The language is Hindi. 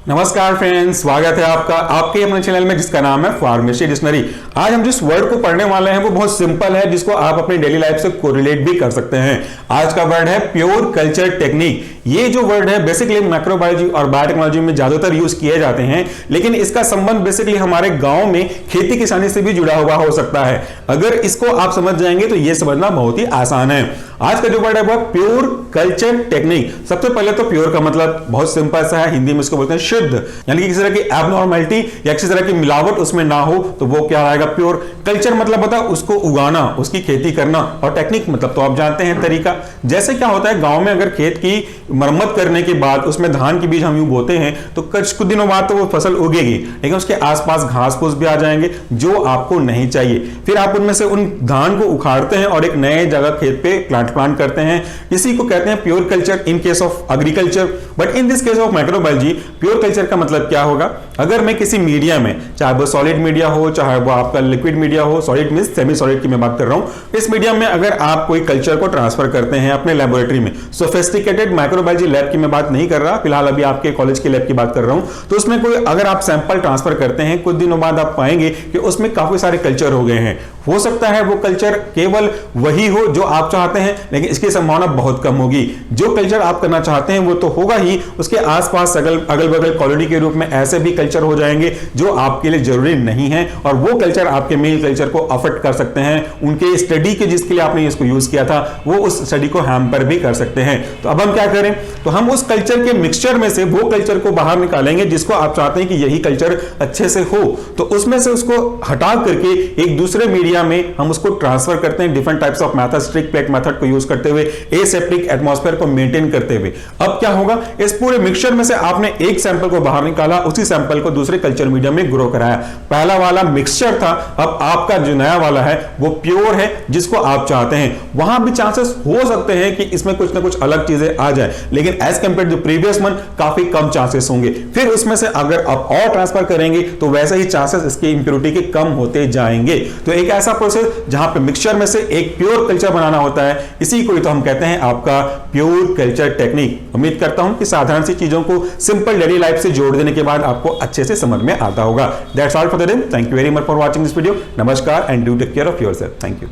नमस्कार फ्रेंड्स, स्वागत है आपका आपके अपने चैनल में जिसका नाम है फार्मेसी डिक्शनरी। आज हम जिस वर्ड को पढ़ने वाले हैं वो बहुत सिंपल है, जिसको आप अपनी डेली लाइफ से कोरिलेट भी कर सकते हैं। आज का वर्ड है प्योर कल्चर टेक्निक। ये जो वर्ड है बेसिकली माइक्रोबायोलॉजी और बायोटेक्नोलॉजी में ज्यादातर यूज किए जाते हैं, लेकिन इसका संबंध बेसिकली हमारे गांव में खेती किसानी से भी जुड़ा हुआ हो सकता है। अगर इसको आप समझ जाएंगे तो यह समझना बहुत ही आसान है। आज का जो वर्ड है वो प्योर कल्चर टेक्निक। सबसे पहले तो प्योर का मतलब बहुत सिंपल सा है, हिंदी में इसको बोलते हैं शुद्ध, यानी कि किसी तरह की एबनॉर्मैलिटी या किसी तरह की मिलावट उसमें ना हो तो वो क्या आएगा, प्योर। कल्चर मतलब होता है उसको उगाना, उसकी खेती करना, और टेक्निक मतलब तो आप जानते हैं तरीका। जैसे क्या होता है गांव में अगर खेत की मरम्मत करने के बाद उसमें धान के बीज हम यूं बोते हैं तो कुछ दिनों बाद तो वो फसल उगेगी, लेकिन उसके आसपास घास फूस भी आ जाएंगे जो आपको नहीं चाहिए। फिर आप उनमें से उन धान को उखाड़ते हैं और एक नए जगह खेत पे प्लांट करते हैं। इसी को कहते हैं pure culture in case of agriculture. But in this case of microbiology pure culture का मतलब क्या होगा, अगर मैं किसी मीडिया में, चाहे वो सॉलिड मीडिया हो चाहे वो आपका लिक्विड मीडिया हो, सॉलिड मींस सेमी सॉलिड की मैं बात कर रहा हूं, इस मीडियम में अगर आप कोई कल्चर को ट्रांसफर करते हैं अपने लेबोरेटरी में, सोफिस्टिकेटेड माइक्रोबायोलॉजी लैब की मैं बात नहीं कर रहा, फिलहाल अभी आपके कॉलेज की लैब की बात कर रहा हूं, तो उसमें कोई अगर आप सैंपल ट्रांसफर करते हैं, कुछ दिनों बाद आप पाएंगे कि उसमें काफी सारे कल्चर हो गए हैं। हो सकता है वो कल्चर केवल वही हो जो आप चाहते हैं, लेकिन इसकी संभावना बहुत कम होगी। जो कल्चर आप करना चाहते हैं वो तो होगा ही, उसके आसपास अगल बगल कॉलोनी के रूप में ऐसे भी कल्चर हो जाएंगे जो आपके लिए जरूरी नहीं है, और वो कल्चर आपके मेल कल्चर को अफेक्ट कर सकते हैं। उनके स्टडी के जिसके लिए आपने इसको यूज किया था वो उस स्टडी को हैम्पर भी कर सकते हैं। तो अब हम क्या करें, तो हम उस कल्चर के मिक्सचर में से वो कल्चर को बाहर निकालेंगे जिसको आप चाहते हैं कि यही कल्चर अच्छे से हो, तो उसमें से उसको हटा करके एक दूसरे मीडिया में हम उसको ट्रांसफर करते हैं different types of method, streak plate method को यूज करते हुए, एसेप्टिक एटमॉस्फेयर को मेंटेन करते हुए। अब क्या होगा, इस पूरे मिक्सचर में से आपने एक सैंपल को बाहर निकाला, उसी सैंपल को दूसरे कल्चर मीडिया में ग्रो कराया। पहला वाला मिक्सचर था, अब आपका जो नया वाला है वो प्योर है जिसको आप चाहते हैं। वहां भी चांसेस हो सकते हैं कि इसमें कुछ ना कुछ अलग चीजें आ जाए, लेकिन as compare to previous one काफी कम चांसेस होंगे। फिर उसमें से अगर आप और ट्रांसफर करेंगे तो वैसे ही चांसेस इसके इंप्योरिटी के कम होते जाएंगे। तो एक ऐसा प्रोसेस जहां पे मिक्सचर में से एक प्योर कल्चर बनाना होता है, इसी को ही तो हम कहते हैं आपका प्योर कल्चर टेक्निक। उम्मीद करता हूं कि साधारण सी चीजों को सिंपल डेली लाइफ से जोड़ देने के बाद आपको अच्छे से समझ में आता होगा। That's all for the day. Thank you very much for watching this video. नमस्कार and do take care of yourself. Thank you.